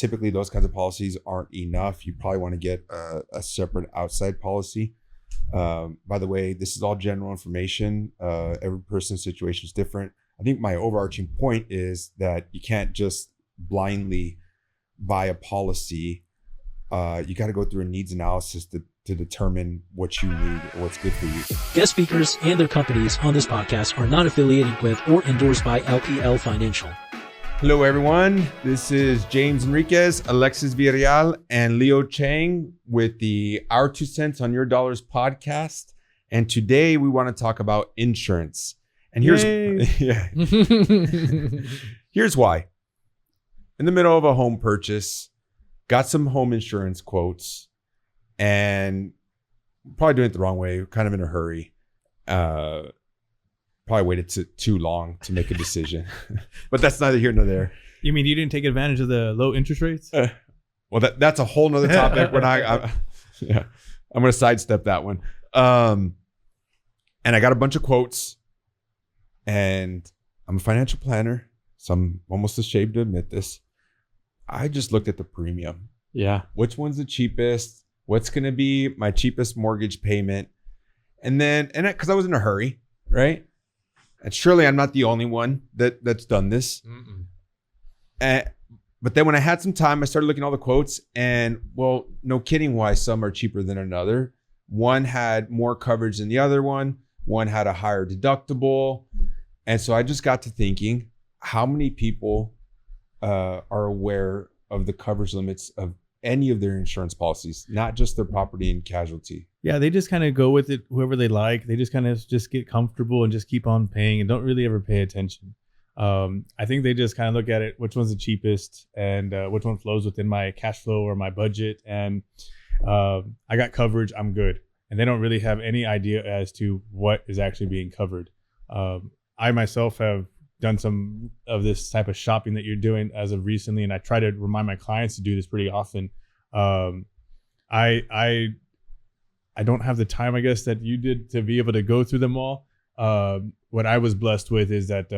typically those kinds of policies aren't enough. You probably want to get a separate outside policy. By the way, this is all general information. Every person's situation is different. I think my overarching point is that you can't just blindly buy a policy. You got to go through a needs analysis to determine what you need or what's good for you. Guest speakers and their companies on this podcast are not affiliated with or endorsed by LPL Financial. Hello, everyone. This is James Enriquez, Alexis Villarreal, and Leo Chang with the Our 2 Cents on Your Dollars podcast. And today we want to talk about insurance. And here's here's why. In the middle of a home purchase, got some home insurance quotes, and probably doing it the wrong way, kind of in a hurry. Probably waited too long to make a decision, but that's neither here nor there. You mean you didn't take advantage of the low interest rates? Well, that's a whole nother topic. I'm going to sidestep that one. And I got a bunch of quotes, and I'm a financial planner, so I'm almost ashamed to admit this. I just looked at the premium. Yeah. Which one's the cheapest? What's going to be my cheapest mortgage payment? And because I was in a hurry, right? And surely I'm not the only one that's done this. But then when I had some time, I started looking at all the quotes, and well, no kidding why some are cheaper than another. One had more coverage than the other one. One had a higher deductible. And so I just got to thinking, how many people are aware of the coverage limits of any of their insurance policies, not just their property and casualty? Yeah, they just kind of go with it, whoever they like. They just kind of just get comfortable and just keep on paying and don't really ever pay attention. I think they just kind of look at it, which one's the cheapest and which one flows within my cash flow or my budget. And I got coverage, I'm good. And they don't really have any idea as to what is actually being covered. I myself have done some of this type of shopping that you're doing as of recently, and I try to remind my clients to do this pretty often. I don't have the time, I guess, that you did to be able to go through them all. What I was blessed with is that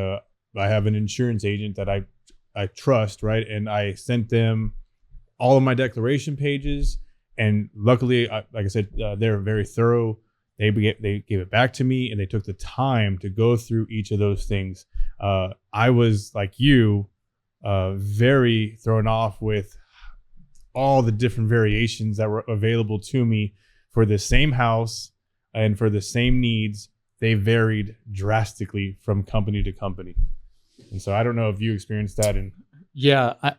I have an insurance agent that I trust, right? And I sent them all of my declaration pages, and luckily, like I said, they're very thorough. They gave it back to me, and they took the time to go through each of those things. I was like you, very thrown off with all the different variations that were available to me for the same house and for the same needs. They varied drastically from company to company. And so I don't know if you experienced that. Yeah.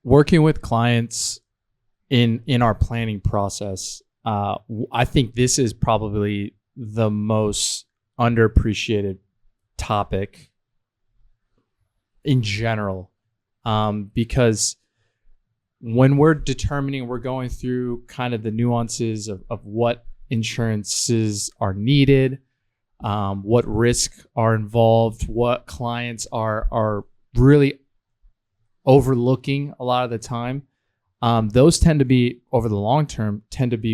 Working with clients in our planning process, I think this is probably the most underappreciated topic in general, because when we're going through kind of the nuances of what insurances are needed, what risks are involved, what clients are really overlooking a lot of the time. Those tend to be, over the long term,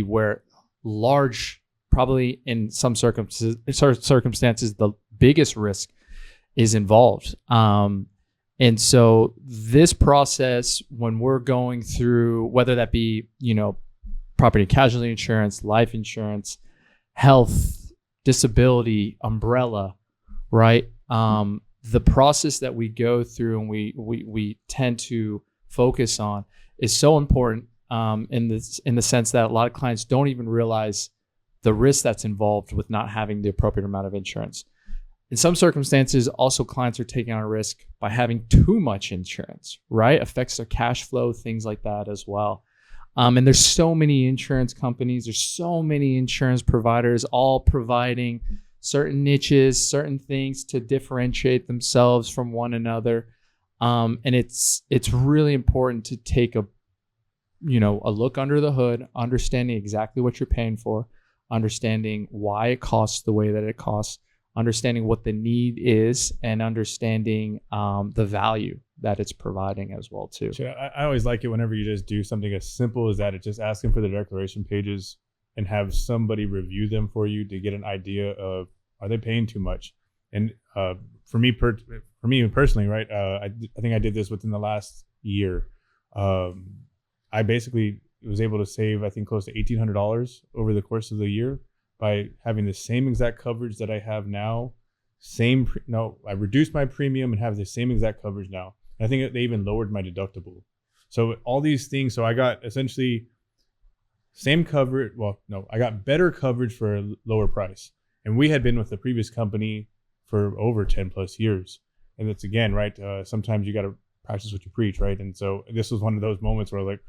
where large, probably in some circumstances, the biggest risk is involved. And so this process, when we're going through, whether that be, property and casualty insurance, life insurance, health, disability, umbrella, right? The process that we go through and we tend to focus on is so important in the sense that a lot of clients don't even realize the risk that's involved with not having the appropriate amount of insurance. In some circumstances, also clients are taking on a risk by having too much insurance, right? Affects their cash flow, things like that as well. And there's so many insurance companies, there's so many insurance providers, all providing certain niches, certain things to differentiate themselves from one another. And it's really important to take a look under the hood, understanding exactly what you're paying for, understanding why it costs the way that it costs, understanding what the need is, and understanding the value that it's providing as well too. Sure. I always like it whenever you just do something as simple as that. It's just asking for the declaration pages and have somebody review them for you to get an idea of, are they paying too much? And for me personally, right, I think I did this within the last year. I basically was able to save, I think, close to $1,800 over the course of the year by having the same exact coverage that I have now. I reduced my premium and have the same exact coverage now. And I think they even lowered my deductible. So all these things. So I got essentially same coverage. Well, no, I got better coverage for a lower price. And we had been with the previous company for over 10 plus years. And that's again, right? Sometimes you got to practice what you preach, right? And so this was one of those moments where I was like,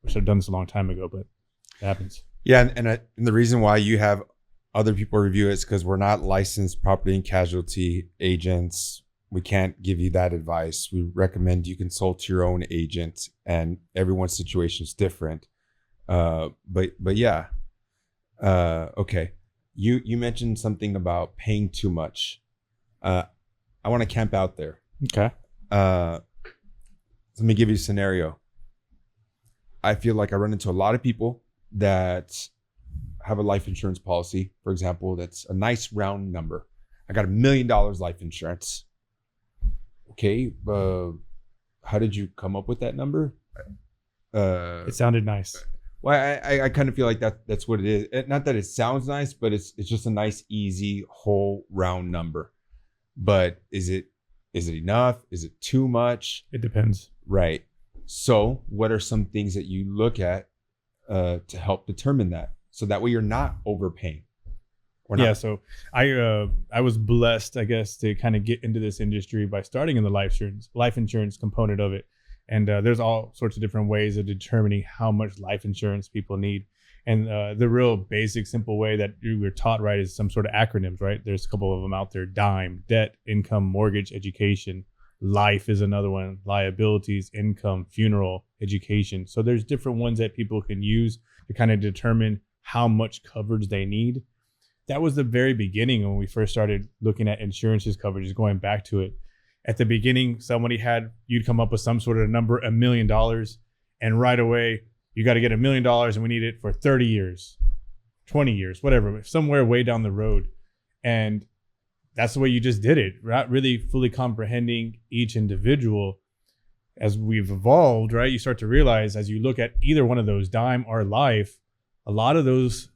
I should have done this a long time ago, but it happens. Yeah, and the reason why you have other people review it is because we're not licensed property and casualty agents. We can't give you that advice. We recommend you consult your own agent, and everyone's situation is different. But yeah, okay. You mentioned something about paying too much. I want to camp out there. Okay. Let me give you a scenario. I feel like I run into a lot of people that have a life insurance policy, for example, that's a nice round number. I got $1 million life insurance. Okay, how did you come up with that number? It sounded nice. Well, I kind of feel like that's what it is. Not that it sounds nice, but it's just a nice, easy, whole round number. But is it enough? Is it too much? It depends. Right. So what are some things that you look at to help determine that? So that way you're not overpaying. Yeah, so I was blessed, I guess, to kind of get into this industry by starting in the life insurance component of it. And there's all sorts of different ways of determining how much life insurance people need. And the real basic, simple way that we're taught, right, is some sort of acronyms, right? There's a couple of them out there: DIME, debt, income, mortgage, education. Life is another one: liabilities, income, funeral, education. So there's different ones that people can use to kind of determine how much coverage they need. That was the very beginning when we first started looking at insurances coverages, going back to it. At the beginning, you'd come up with some sort of number, $1 million, and right away, you got to get $1 million and we need it for 30 years, 20 years, whatever, somewhere way down the road. And that's the way you just did it, not really fully comprehending each individual. As we've evolved, right, you start to realize as you look at either one of those, DIME or life, a lot of those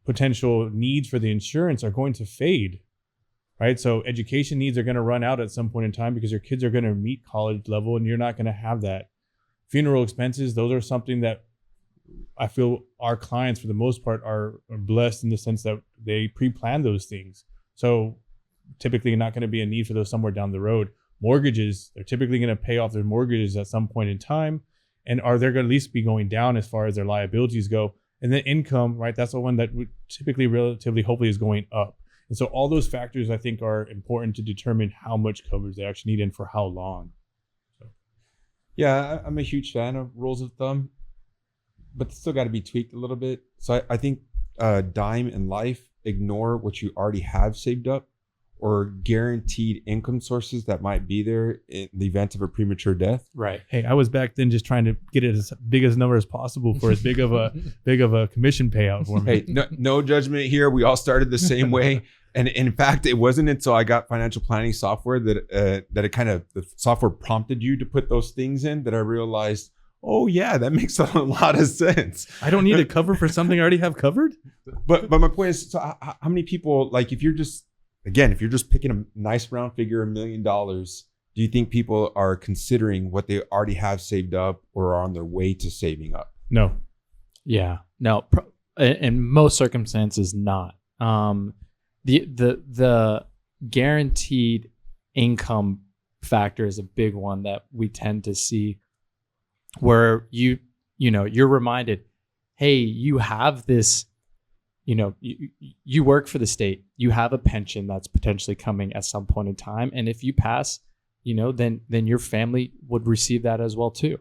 potential needs for the insurance are going to fade, right? So education needs are going to run out at some point in time because your kids are going to meet college level and you're not going to have that. Funeral expenses, those are something that I feel our clients, for the most part, are blessed in the sense that they pre-plan those things. So typically not going to be a need for those somewhere down the road. Mortgages, they're typically going to pay off their mortgages at some point in time. And are they going to at least be going down as far as their liabilities go? And then income, right? That's the one that would typically relatively, hopefully, is going up. And so all those factors, I think, are important to determine how much coverage they actually need and for how long. So. Yeah, I'm a huge fan of rules of thumb, but it's still got to be tweaked a little bit. So I think DIME and life, ignore what you already have saved up or guaranteed income sources that might be there in the event of a premature death. Right. Hey, I was back then just trying to get it as big as number as possible for as big of a commission payout for me. Hey, no judgment here. We all started the same way. And in fact, it wasn't until I got financial planning software that the software prompted you to put those things in that I realized, oh yeah, that makes a lot of sense. I don't need to cover for something I already have covered. But my point is, so how many people, like, if you're just picking a nice round figure, $1 million, do you think people are considering what they already have saved up or are on their way to saving up? No. Yeah. No. In most circumstances, not. The guaranteed income factor is a big one that we tend to see, where you're reminded, hey, you have this. You work for the state, you have a pension that's potentially coming at some point in time. And if you pass, then your family would receive that as well too.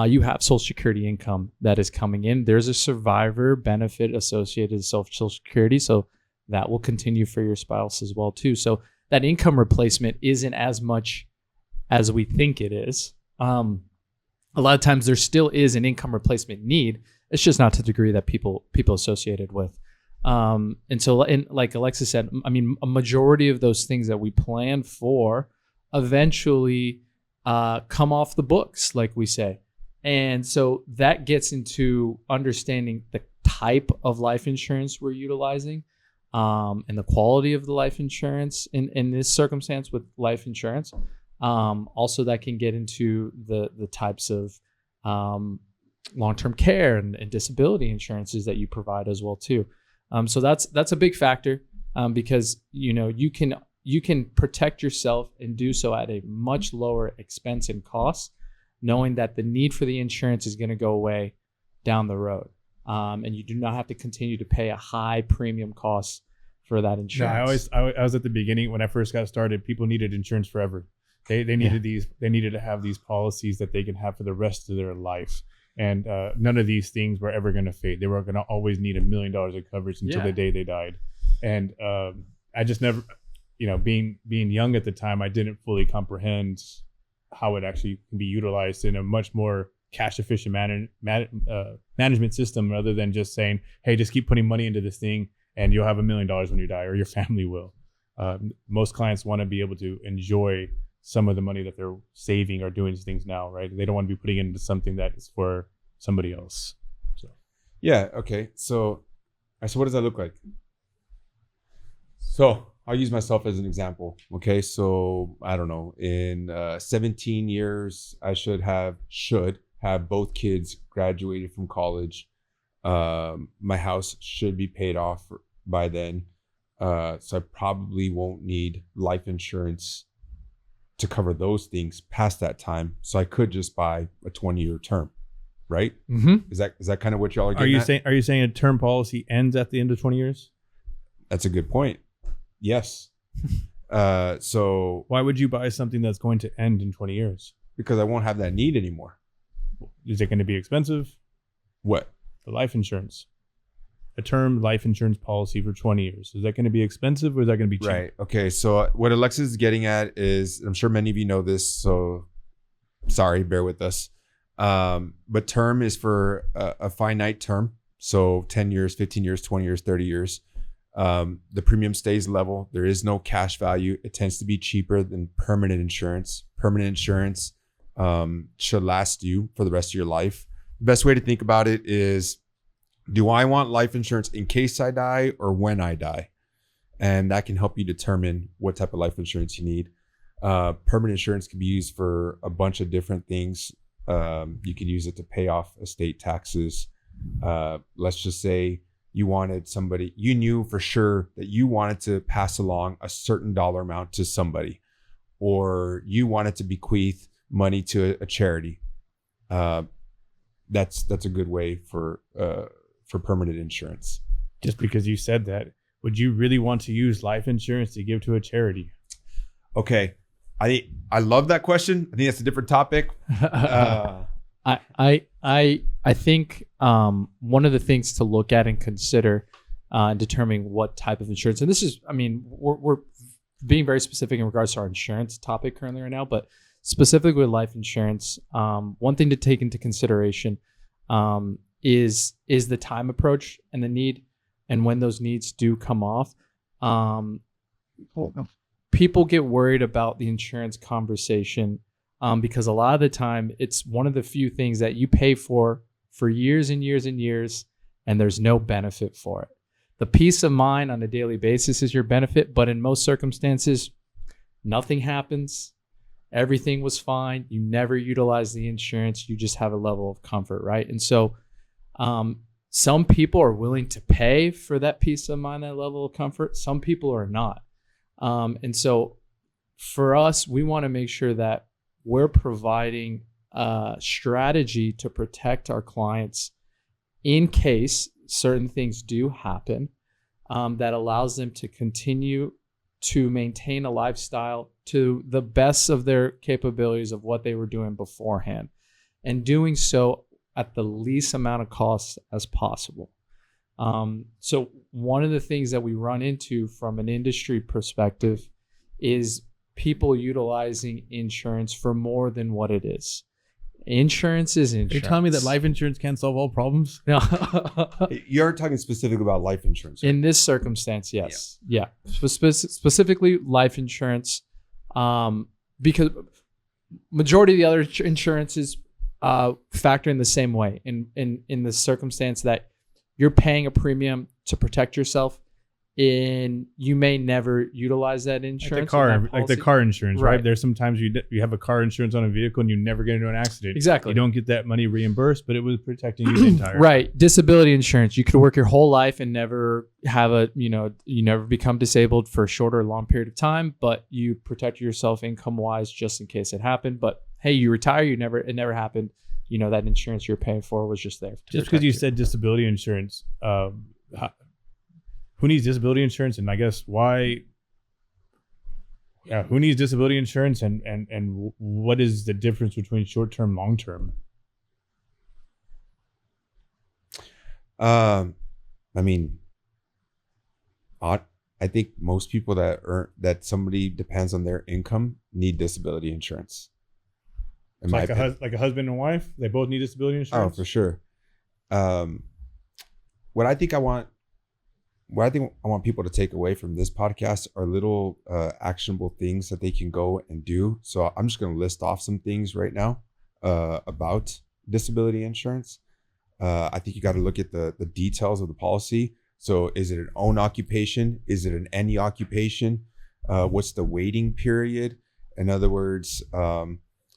You have Social Security income that is coming in. There's a survivor benefit associated with Social Security. So that will continue for your spouse as well too. So that income replacement isn't as much as we think it is. A lot of times there still is an income replacement need. It's just not to the degree that people associate it with. And like Alexis said, I mean, a majority of those things that we plan for eventually come off the books, like we say. And so that gets into understanding the type of life insurance we're utilizing, and the quality of the life insurance in this circumstance with life insurance. Also, that can get into the types of long-term care and disability insurances that you provide as well too. So that's a big factor, because you can protect yourself and do so at a much lower expense and cost, knowing that the need for the insurance is going to go away down the road. And you do not have to continue to pay a high premium cost for that insurance. No, I was at the beginning when I first got started. People needed insurance forever. They needed these. They needed to have these policies that they can have for the rest of their life. And none of these things were ever going to fade. They were going to always need $1 million of coverage until the day they died. And I just never, being young at the time, I didn't fully comprehend how it actually can be utilized in a much more cash efficient management system, rather than just saying, hey, just keep putting money into this thing and you'll have $1 million when you die, or your family will. Most clients want to be able to enjoy some of the money that they're saving or doing these things now, right? They don't want to be putting it into something that is for somebody else. So yeah, okay. So what does that look like? So I'll use myself as an example. Okay, so I don't know, in 17 years, I should have both kids graduated from college. My house should be paid off by then. So I probably won't need life insurance to cover those things past that time. So I could just buy a 20-year term, right? Mm-hmm. Is that kind of what y'all are getting at? Are you saying a term policy ends at the end of 20 years? That's a good point. Yes. So why would you buy something that's going to end in 20 years? Because I won't have that need anymore. Is it going to be expensive? What? The life insurance. A term life insurance policy for 20 years. Is that going to be expensive, or is that going to be cheap? Right. Okay. So what Alexis is getting at is, I'm sure many of you know this, so sorry, bear with us. But term is for a finite term. So 10 years, 15 years, 20 years, 30 years. The premium stays level. There is no cash value. It tends to be cheaper than permanent insurance. Permanent insurance should last you for the rest of your life. The best way to think about it is, do I want life insurance in case I die or when I die? And that can help you determine what type of life insurance you need. Permanent insurance can be used for a bunch of different things. You could use it to pay off estate taxes. Let's just say you knew for sure that you wanted to pass along a certain dollar amount to somebody, or you wanted to bequeath money to a charity. That's a good way for permanent insurance. Just because you said that, would you really want to use life insurance to give to a charity? Okay. I love that question. I think that's a different topic. I think one of the things to look at and consider in determining what type of insurance, and this is, we're being very specific in regards to our insurance topic currently right now, but specifically with life insurance, one thing to take into consideration is the time approach and the need, and when those needs do come off. People get worried about the insurance conversation because a lot of the time it's one of the few things that you pay for years and years and years, and there's no benefit for it. The peace of mind on a daily basis is your benefit, but in most circumstances, nothing happens. Everything was fine. You never utilize the insurance. You just have a level of comfort, right? And so some people are willing to pay for that peace of mind, that level of comfort. Some people are not. And so for us, we want to make sure that we're providing a strategy to protect our clients in case certain things do happen, that allows them to continue to maintain a lifestyle to the best of their capabilities of what they were doing beforehand, and doing so at the least amount of costs as possible. So one of the things that we run into from an industry perspective is people utilizing insurance for more than what it is. Insurance is insurance. You're telling me that life insurance can't solve all problems? No. You're talking specifically about life insurance, right? In this circumstance, yes. Yeah. Specifically life insurance. Because majority of the other insurances factor in the same way in the circumstance that you're paying a premium to protect yourself and you may never utilize that insurance. Like the car insurance, right? Right. There's sometimes you have a car insurance on a vehicle and you never get into an accident. Exactly. You don't get that money reimbursed, but it was protecting you the entire Right. Disability insurance. You could work your whole life and never have you never become disabled for a short or long period of time, but you protect yourself income wise just in case it happened. But hey, you retire, it never happened. That insurance you're paying for was just there. Just because you said disability insurance, who needs disability insurance? And I guess why? Yeah, who needs disability insurance? And what is the difference between short term and long term? I mean, I think most people that somebody depends on their income need disability insurance. Like a husband and wife, they both need disability insurance. Oh, for sure. What I think I want people to take away from this podcast are little actionable things that they can go and do. So I'm just going to list off some things right now about disability insurance. I think you got to look at the details of the policy. So is it an own occupation? Is it an any occupation? What's the waiting period? In other words,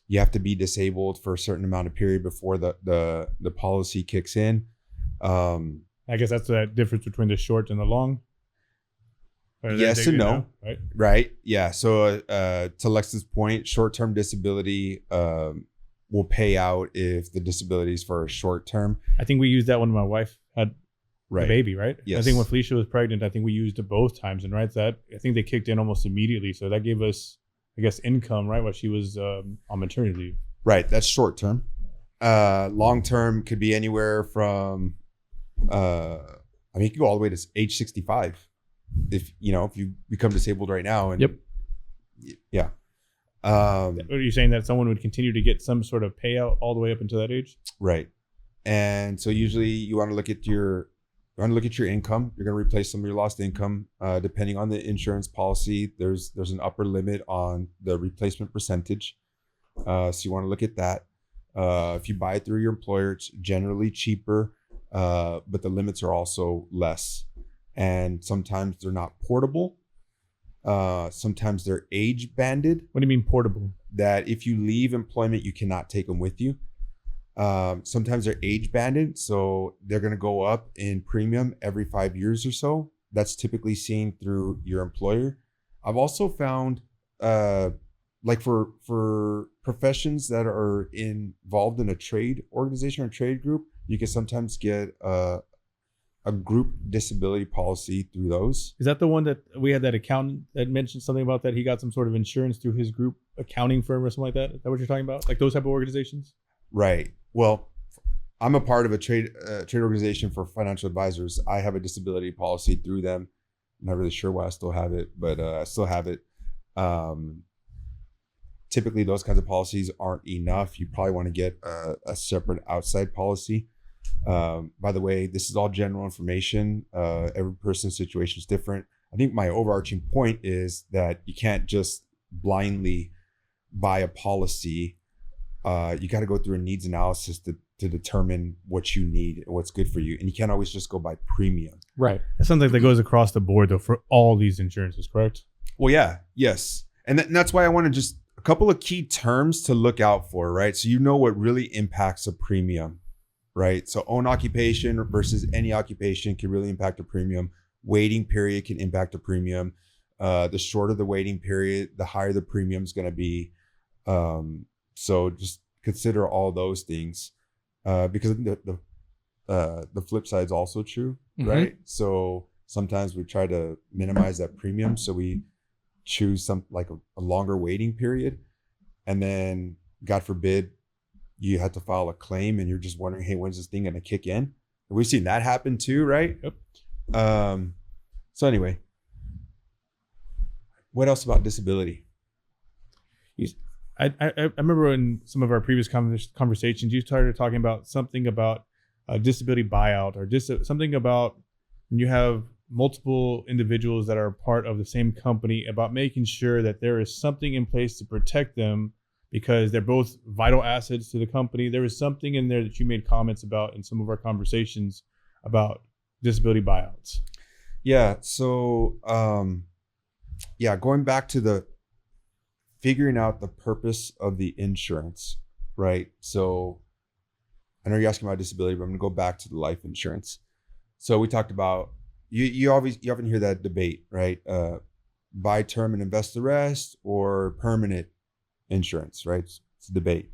you have to be disabled for a certain amount of period before the policy kicks in. I guess that's the difference between the short and the long. Yes and no. Right? Right. Yeah. So to Lex's point, short-term disability will pay out if the disability is for a short term. I think we used that when my wife had Right. a baby, right? Yes. I think when Felicia was pregnant, I think we used it both times. And right, I think they kicked in almost immediately. So that gave us, I guess, income, right, while she was on maternity leave. Right. That's short term. Long term could be anywhere from, you could go all the way to age 65 if you become disabled right now. And Yep. Yeah. Are you saying that someone would continue to get some sort of payout all the way up until that age? Right. And so usually you want to look at your income. You're going to replace some of your lost income. Depending on the insurance policy, there's an upper limit on the replacement percentage. So you want to look at that. If you buy it through your employer, it's generally cheaper, but the limits are also less. And sometimes they're not portable. Sometimes they're age banded. What do you mean portable? That if you leave employment, you cannot take them with you. Sometimes they're age banded, so they're going to go up in premium every 5 years or so. That's typically seen through your employer. I've also found, like for professions that are involved in a trade organization or trade group, you can sometimes get a group disability policy through those. Is that the one that we had that accountant that mentioned something about that he got some sort of insurance through his group accounting firm or something like that? Is that what you're talking about? Like those type of organizations? Right. Well, I'm a part of a trade organization for financial advisors. I have a disability policy through them. I'm not really sure why I still have it, but I still have it. Typically, those kinds of policies aren't enough. You probably want to get a separate outside policy. By the way, this is all general information. Every person's situation is different. I think my overarching point is that you can't just blindly buy a policy. You got to go through a needs analysis to determine what you need and what's good for you. And you can't always just go by premium. Right. That's something that goes across the board, though, for all these insurances, correct? Well, yeah. Yes. And that's why I want to just a couple of key terms to look out for, right? So you know what really impacts a premium, right? So own occupation versus any occupation can really impact a premium. Waiting period can impact a premium. The shorter the waiting period, the higher the premium is going to be. So just consider all those things, because the flip side is also true, right? So sometimes we try to minimize that premium, so we choose some like a longer waiting period, and then God forbid you had to file a claim and you're just wondering, hey, when's this thing going to kick in? We've seen that happen too, right? Yep. So anyway, what else about disability? I remember in some of our previous conversations, you started talking about something about a disability buyout or something about when you have multiple individuals that are part of the same company, about making sure that there is something in place to protect them because they're both vital assets to the company. There was something in there that you made comments about in some of our conversations about disability buyouts. Yeah. So, going back to the figuring out the purpose of the insurance, right? So I know you're asking about disability, but I'm going to go back to the life insurance. So we talked about, you often hear that debate, right? Buy term and invest the rest, or permanent insurance, right? It's a debate.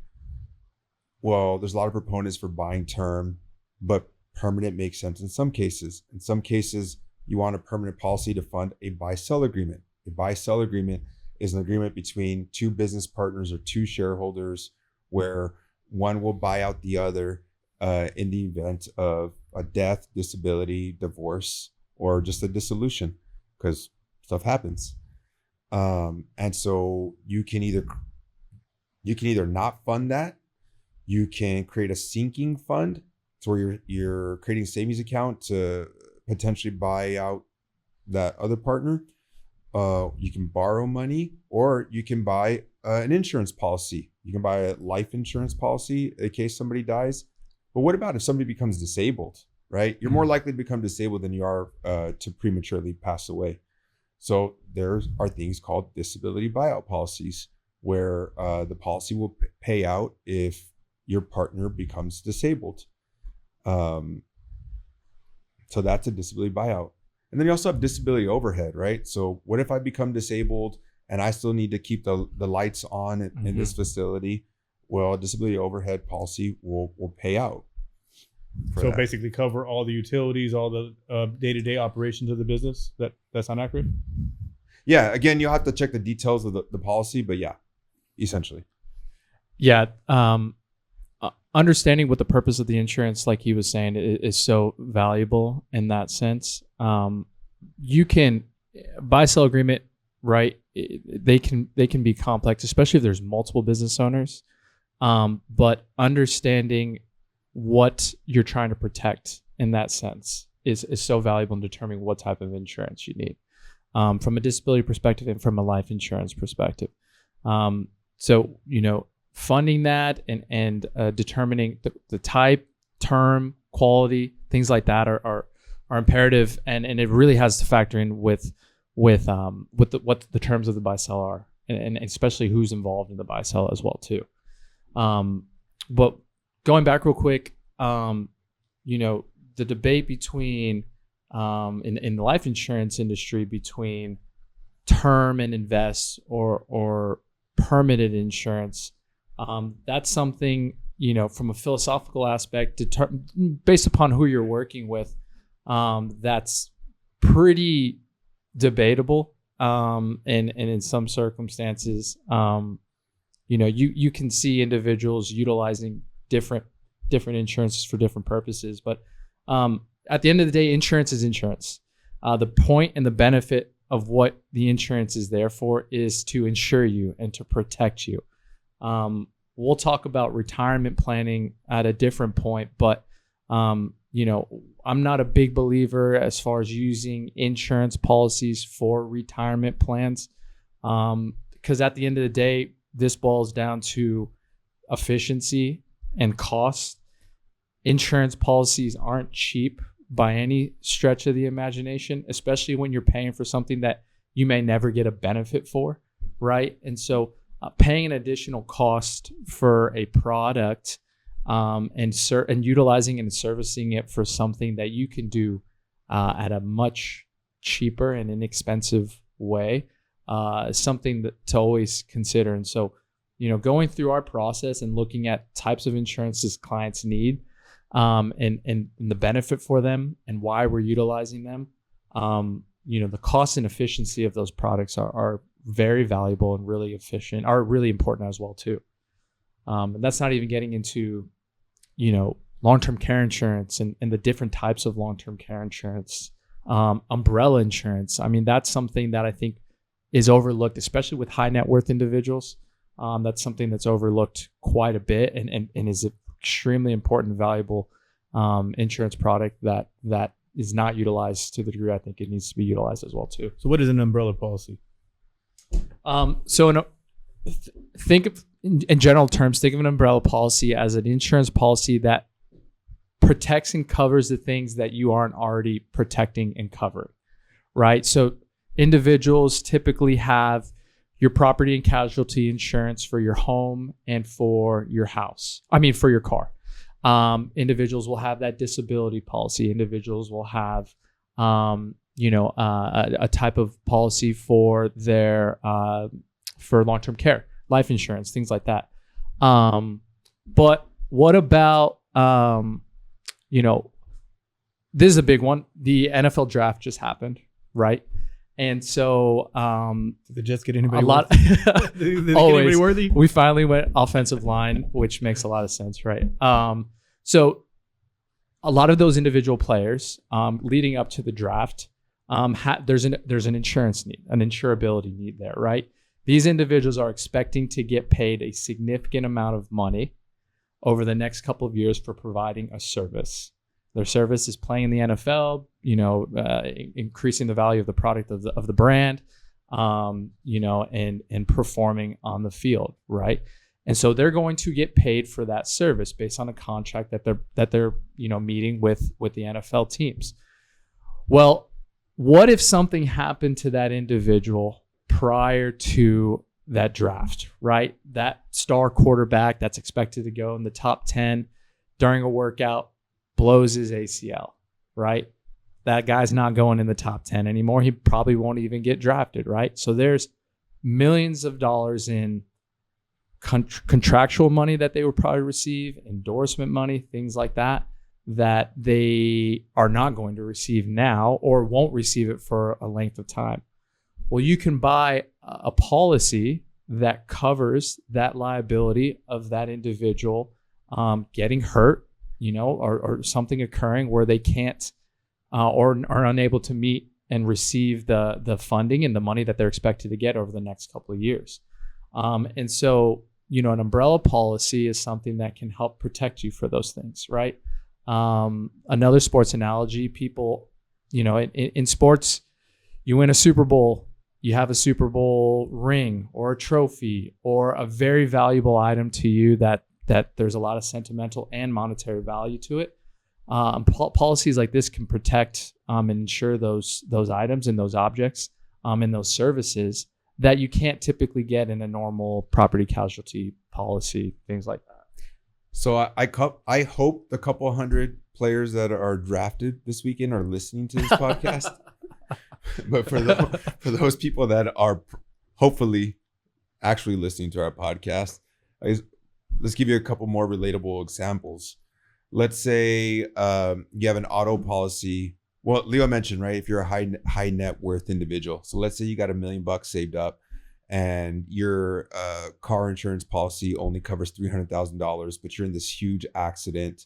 Well, there's a lot of proponents for buying term, but permanent makes sense in some cases. In some cases, you want a permanent policy to fund a buy-sell agreement. A buy-sell agreement is an agreement between two business partners or two shareholders where one will buy out the other in the event of a death, disability, divorce, or just a dissolution, because stuff happens. And so you can either not fund that. You can create a sinking fund, so where you're creating a savings account to potentially buy out that other partner. You can borrow money, or you can buy an insurance policy. You can buy a life insurance policy in case somebody dies. But what about if somebody becomes disabled, right? You're more likely to become disabled than you are to prematurely pass away. So there are things called disability buyout policies, where the policy will pay out if your partner becomes disabled. So that's a disability buyout. And then you also have disability overhead, right? So what if I become disabled and I still need to keep the lights on in this facility? Well, a disability overhead policy will pay out. So basically cover all the utilities, all the day-to-day operations of the business. That's not accurate? Yeah, again, you'll have to check the details of the policy, but yeah, essentially. Yeah. Understanding what the purpose of the insurance, like he was saying, is so valuable in that sense. You can buy-sell agreement, right? They can be complex, especially if there's multiple business owners. But understanding what you're trying to protect in that sense is so valuable in determining what type of insurance you need, from a disability perspective and from a life insurance perspective. So, funding that and determining the type, term, quality, things like that are imperative, and it really has to factor in with what the terms of the buy sell are, and especially who's involved in the buy sell as well too. But going back real quick, the debate between in the life insurance industry between term and invest or permanent insurance. That's something, from a philosophical aspect, based upon who you're working with, that's pretty debatable. And in some circumstances, you can see individuals utilizing different insurances for different purposes. But at the end of the day, insurance is insurance. The point and the benefit of what the insurance is there for is to insure you and to protect you. We'll talk about retirement planning at a different point, but I'm not a big believer as far as using insurance policies for retirement plans, because at the end of the day, this boils down to efficiency and cost. Insurance policies aren't cheap by any stretch of the imagination, especially when you're paying for something that you may never get a benefit for, right? And so paying an additional cost for a product and utilizing and servicing it for something that you can do at a much cheaper and inexpensive way is something to always consider. And so, going through our process and looking at types of insurances clients need, and the benefit for them and why we're utilizing them, the cost and efficiency of those products are very valuable and really efficient, are really important as well too. And that's not even getting into, long-term care insurance and the different types of long-term care insurance, umbrella insurance. I mean, that's something that I think is overlooked, especially with high net worth individuals. That's something that's overlooked quite a bit and is an extremely important, valuable insurance product that is not utilized to the degree I think it needs to be utilized as well too. So what is an umbrella policy? So think of, in general terms, think of an umbrella policy as an insurance policy that protects and covers the things that you aren't already protecting and covering, right? So individuals typically have your property and casualty insurance for your home and for your house. I mean, for your car. Individuals will have that disability policy. Individuals will have, a type of policy for their for long-term care, life insurance, things like that. But what about, this is a big one. The NFL draft just happened, right? And so Did the Jets get anybody? a lot. Did they get anybody worthy? We finally went offensive line, which makes a lot of sense, right? So a lot of those individual players leading up to the draft, there's an insurance need, an insurability need there, right? These individuals are expecting to get paid a significant amount of money over the next couple of years for providing a service. Their service is playing in the NFL, increasing the value of the product of the brand, and performing on the field, right? And so they're going to get paid for that service based on a contract that they're meeting with the NFL teams. Well, what if something happened to that individual prior to that draft, right? That star quarterback that's expected to go in the top 10 during a workout blows his ACL, right? That guy's not going in the top 10 anymore. He probably won't even get drafted, right? So there's millions of dollars in contractual money that they would probably receive, endorsement money, things like that they are not going to receive now or won't receive it for a length of time. Well, you can buy a policy that covers that liability of that individual getting hurt, or something occurring where they can't or are unable to meet and receive the funding and the money that they're expected to get over the next couple of years. And so, an umbrella policy is something that can help protect you for those things, right? Another sports analogy, people, in sports, you win a Super Bowl, you have a Super Bowl ring or a trophy or a very valuable item to you that there's a lot of sentimental and monetary value to it. Policies like this can protect and insure those items and those objects and those services that you can't typically get in a normal property casualty policy, things like that. So I hope the couple hundred players that are drafted this weekend are listening to this podcast. But for those people that are hopefully actually listening to our podcast, let's give you a couple more relatable examples. Let's say you have an auto policy. Well, Leo mentioned, right, if you're a high net worth individual. So let's say you got $1 million saved up and your car insurance policy only covers $300,000, but you're in this huge accident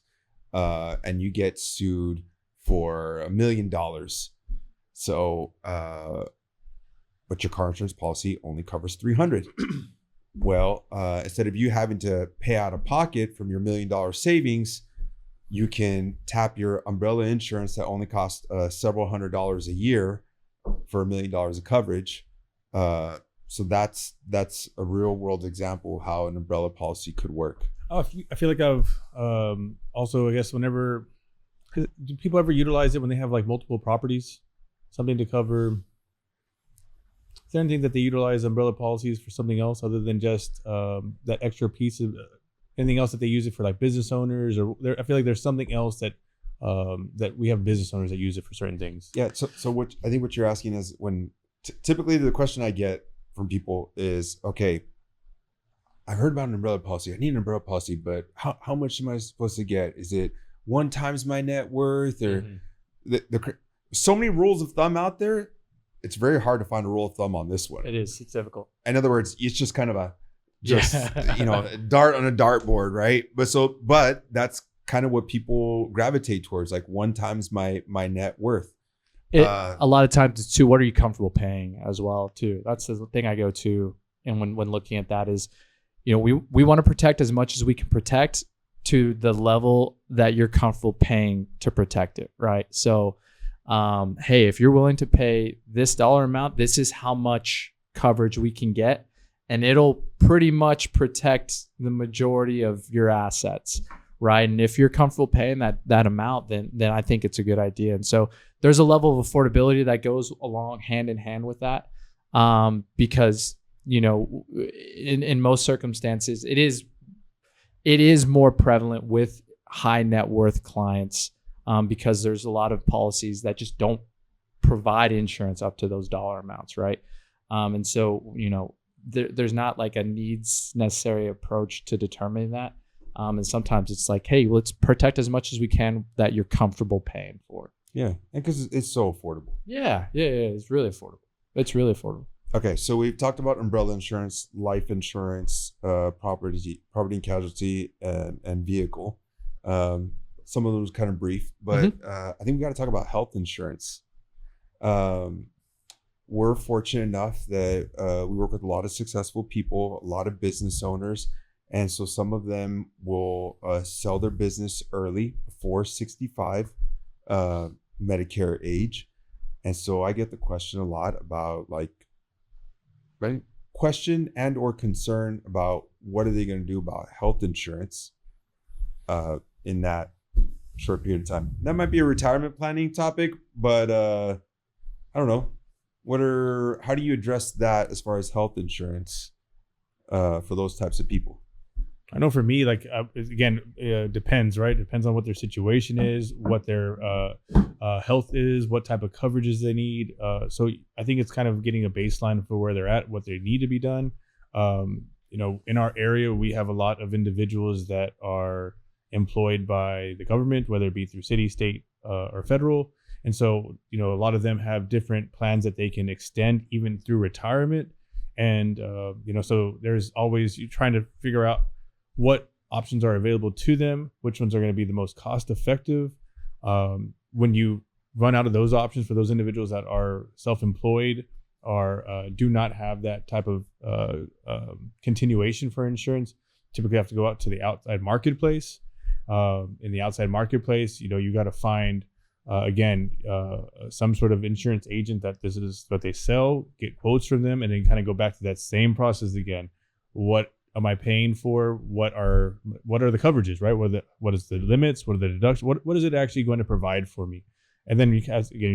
and you get sued for $1 million. So, but your car insurance policy only covers $300,000. Well, instead of you having to pay out of pocket from your $1 million savings, you can tap your umbrella insurance that only costs several $100s a year for $1 million of coverage. So that's a real world example of how an umbrella policy could work. Oh, I feel like I've also, I guess, whenever, do people ever utilize it when they have like multiple properties, something to cover? Is there anything that they utilize umbrella policies for something else other than just that extra piece of anything else that they use it for, like business owners, or I feel like there's something else that we have business owners that use it for certain things. Yeah. So what I think what you're asking is when typically the question I get from people is, okay, I heard about an umbrella policy. I need an umbrella policy, but how much am I supposed to get? Is it 1 times my net worth, or so many rules of thumb out there? It's very hard to find a rule of thumb on this one. It is. It's difficult. In other words, it's just kind of a dart on a dartboard, right? But that's kind of what people gravitate towards, like 1 times my net worth. A lot of times it's too, what are you comfortable paying as well too? That's the thing I go to, and when looking at that is, we want to protect as much as we can protect to the level that you're comfortable paying to protect it, right? So, hey, if you're willing to pay this dollar amount, this is how much coverage we can get, and it'll pretty much protect the majority of your assets, right? And if you're comfortable paying that amount, then I think it's a good idea. And so there's a level of affordability that goes along hand in hand with that, because in most circumstances it is more prevalent with high net worth clients, because there's a lot of policies that just don't provide insurance up to those dollar amounts, right? And so there's not like a needs necessary approach to determining that. And sometimes it's like, hey, let's protect as much as we can that you're comfortable paying for. Yeah, and because it's so affordable. Yeah, it's really affordable. It's really affordable. Okay, so we've talked about umbrella insurance, life insurance, property and casualty, and vehicle. Some of those kind of brief, but I think we got to talk about health insurance. We're fortunate enough that we work with a lot of successful people, a lot of business owners, and so some of them will sell their business early, before 65 Medicare age. And so I get the question a lot about question and or concern about what are they going to do about health insurance in that short period of time. That might be a retirement planning topic, but I don't know. How do you address that as far as health insurance for those types of people? I know for me, depends, right? Depends on what their situation is, what their health is, what type of coverages they need. So I think it's kind of getting a baseline for where they're at, what they need to be done. In our area, we have a lot of individuals that are employed by the government, whether it be through city, state, or federal. And so, a lot of them have different plans that they can extend even through retirement. And, so there's always you trying to figure out what options are available to them, which ones are going to be the most cost effective. When you run out of those options for those individuals that are self-employed or do not have that type of continuation for insurance, typically have to go out to the outside marketplace. In the outside marketplace, you got to find, some sort of insurance agent that this is what they sell, get quotes from them, and then kind of go back to that same process again. What am I paying for? What are the coverages, right? What is the limits? What are the deductions? What is it actually going to provide for me? And then you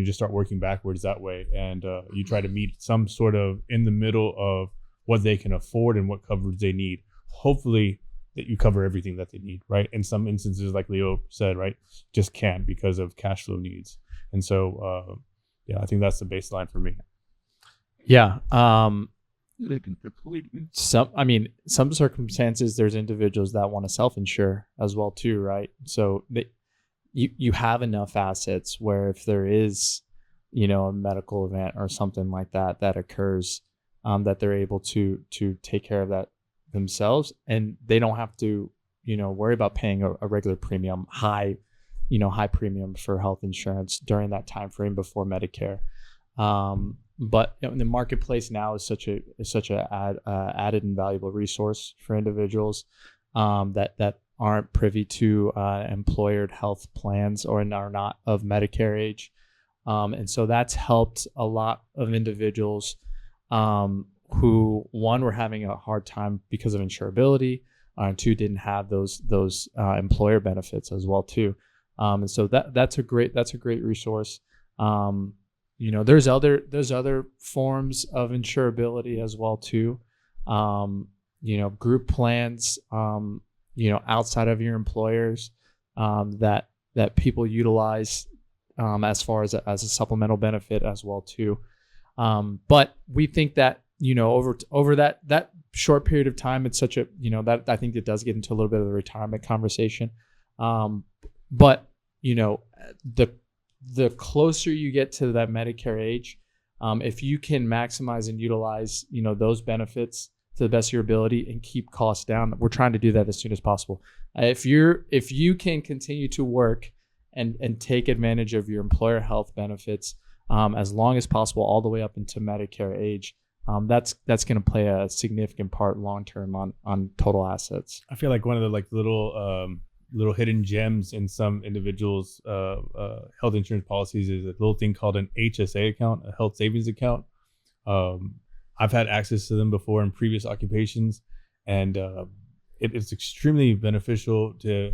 just start working backwards that way, and you try to meet some sort of in the middle of what they can afford and what coverage they need. Hopefully that you cover everything that they need, right? In some instances, like Leo said, right, just can't because of cash flow needs. And so, I think that's the baseline for me. Yeah. Some circumstances, there's individuals that want to self-insure as well too, right? So you have enough assets where if there is, a medical event or something like that occurs, that they're able to take care of that themselves, and they don't have to, worry about paying a regular premium, high premium for health insurance during that time frame before Medicare. But the marketplace now is such a added and valuable resource for individuals that aren't privy to employer health plans or are not of Medicare age, and so that's helped a lot of individuals who, one, were having a hard time because of insurability, and two, didn't have those employer benefits as well too. And so that's a great resource. There's other forms of insurability as well too. Group plans, outside of your employers, that people utilize as far as a supplemental benefit as well too. But we think that, over that short period of time, it's such a, that I think it does get into a little bit of the retirement conversation. But the closer you get to that Medicare age, if you can maximize and utilize, those benefits to the best of your ability and keep costs down, we're trying to do that as soon as possible. If you can continue to work and take advantage of your employer health benefits as long as possible, all the way up into Medicare age, that's going to play a significant part long term on total assets. I feel like one of the little hidden gems in some individuals' health insurance policies is a little thing called an HSA account, a health savings account. I've had access to them before in previous occupations, and it's extremely beneficial to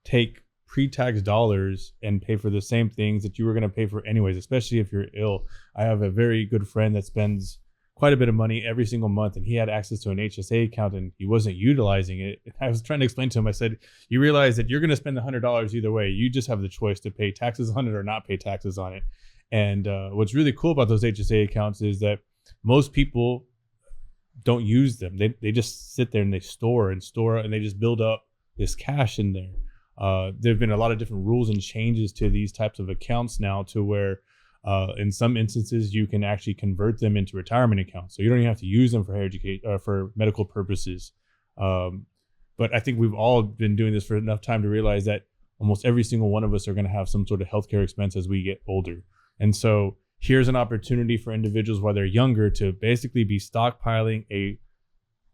take pre-tax dollars and pay for the same things that you were going to pay for anyways, especially if you're ill. I have a very good friend that spends quite a bit of money every single month, and he had access to an HSA account and he wasn't utilizing it. I was trying to explain to him, I said, you realize that you're going to spend $100 either way. You just have the choice to pay taxes on it or not pay taxes on it. And what's really cool about those HSA accounts is that most people don't use them. They just sit there and they store and they just build up this cash in there. There have been a lot of different rules and changes to these types of accounts now, to where in some instances you can actually convert them into retirement accounts, so you don't even have to use them for for medical purposes. But I think we've all been doing this for enough time to realize that almost every single one of us are going to have some sort of healthcare expense as we get older. And so here's an opportunity for individuals while they're younger to basically be stockpiling a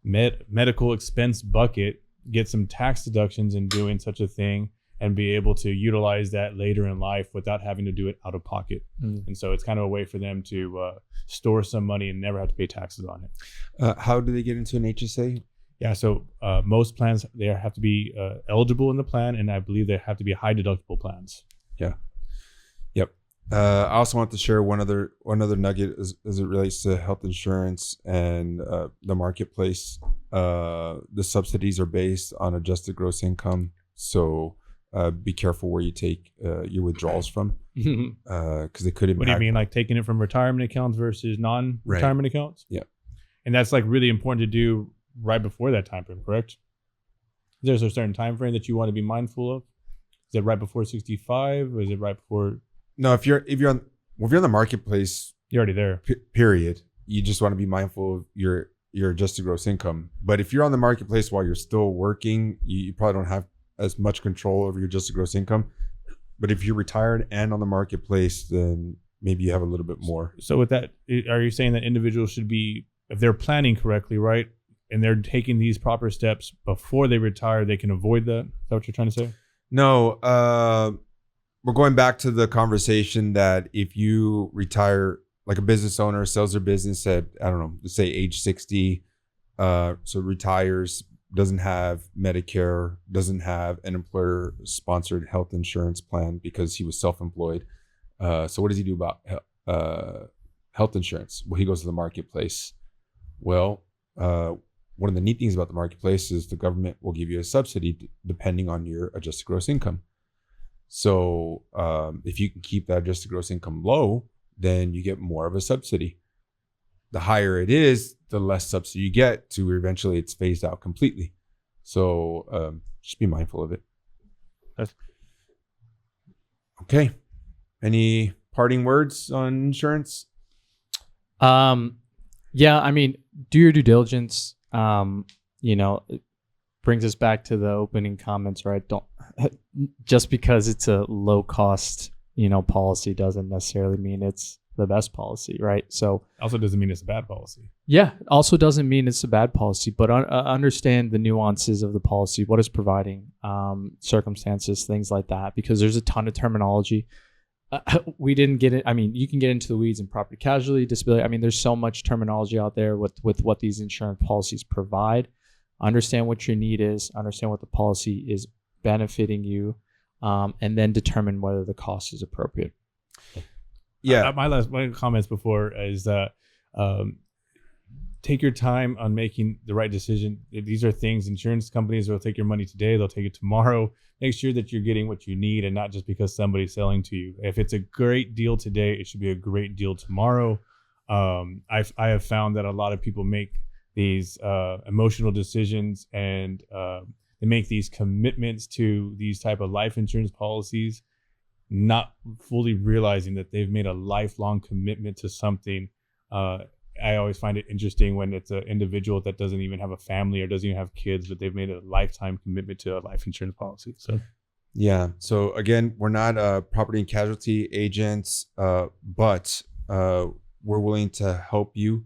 medical expense bucket, get some tax deductions in doing such a thing, and be able to utilize that later in life without having to do it out of pocket. And so it's kind of a way for them to store some money and never have to pay taxes on it. How do they get into an HSA? Yeah, so most plans, they have to be eligible in the plan, and I believe they have to be high deductible plans. Yeah. Yep. I also want to share one other nugget as it relates to health insurance and the marketplace. The subsidies are based on adjusted gross income, so be careful where you take your withdrawals from, because they could impact. What do you mean, like taking it from retirement accounts versus non-retirement accounts? Yeah, and that's like really important to do right before that time frame, correct? There's a certain time frame that you want to be mindful of. Is it right before 65, or is it right before? No, if you're on the marketplace, You're already there. Period. You just want to be mindful of your adjusted gross income. But if you're on the marketplace while you're still working, you probably don't have as much control over your adjusted gross income. But if you're retired and on the marketplace, then maybe you have a little bit more. So with that, are you saying that individuals should be, if they're planning correctly, right, and they're taking these proper steps before they retire, they can avoid that? Is that what you're trying to say? No, we're going back to the conversation that if you retire, like a business owner sells their business at, I don't know, let's say age 60, so retires, doesn't have Medicare, doesn't have an employer-sponsored health insurance plan because he was self-employed. So what does he do about health insurance? Well, he goes to the marketplace. Well, one of the neat things about the marketplace is the government will give you a subsidy depending on your adjusted gross income. So if you can keep that adjusted gross income low, then you get more of a subsidy. The higher it is, the less subsidy you get, to eventually it's phased out completely. So just be mindful of it. Okay. Any parting words on insurance? Yeah, I mean, do your due diligence. It brings us back to the opening comments, right? Don't just because it's a low cost, policy doesn't necessarily mean it's the best policy, right? So Also doesn't mean it's a bad policy. yeah, also doesn't mean it's a bad policy, but understand the nuances of the policy, what it's providing, circumstances, things like that, because there's a ton of terminology. We didn't get it. I mean, you can get into the weeds in property casualty, disability. I mean, there's so much terminology out there with what these insurance policies provide. Understand what your need is, understand what the policy is benefiting you, and then determine whether the cost is appropriate. Yeah. My comments before is that take your time on making the right decision. These are things, insurance companies will take your money today, they'll take it tomorrow. Make sure that you're getting what you need and not just because somebody's selling to you. If it's a great deal today, it should be a great deal tomorrow. I have found that a lot of people make these emotional decisions and they make these commitments to these type of life insurance policies, not fully realizing that they've made a lifelong commitment to something. I always find it interesting when it's an individual that doesn't even have a family or doesn't even have kids, but they've made a lifetime commitment to a life insurance policy. So, yeah. So again, we're not property and casualty agents, but we're willing to help you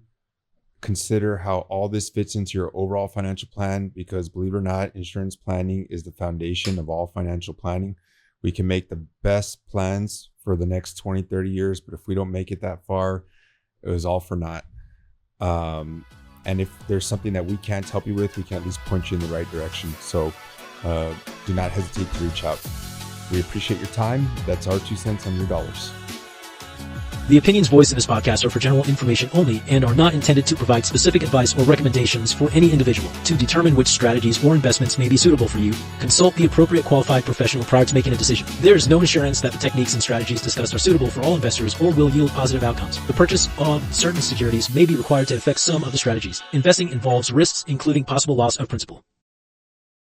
consider how all this fits into your overall financial plan, because believe it or not, insurance planning is the foundation of all financial planning. We can make the best plans for the next 20, 30 years, but if we don't make it that far, it was all for naught. And if there's something that we can't help you with, we can at least point you in the right direction. So do not hesitate to reach out. We appreciate your time. That's our 2 cents on your dollars. The opinions voiced in this podcast are for general information only and are not intended to provide specific advice or recommendations for any individual. To determine which strategies or investments may be suitable for you, consult the appropriate qualified professional prior to making a decision. There is no assurance that the techniques and strategies discussed are suitable for all investors or will yield positive outcomes. The purchase of certain securities may be required to effect some of the strategies. Investing involves risks, including possible loss of principal.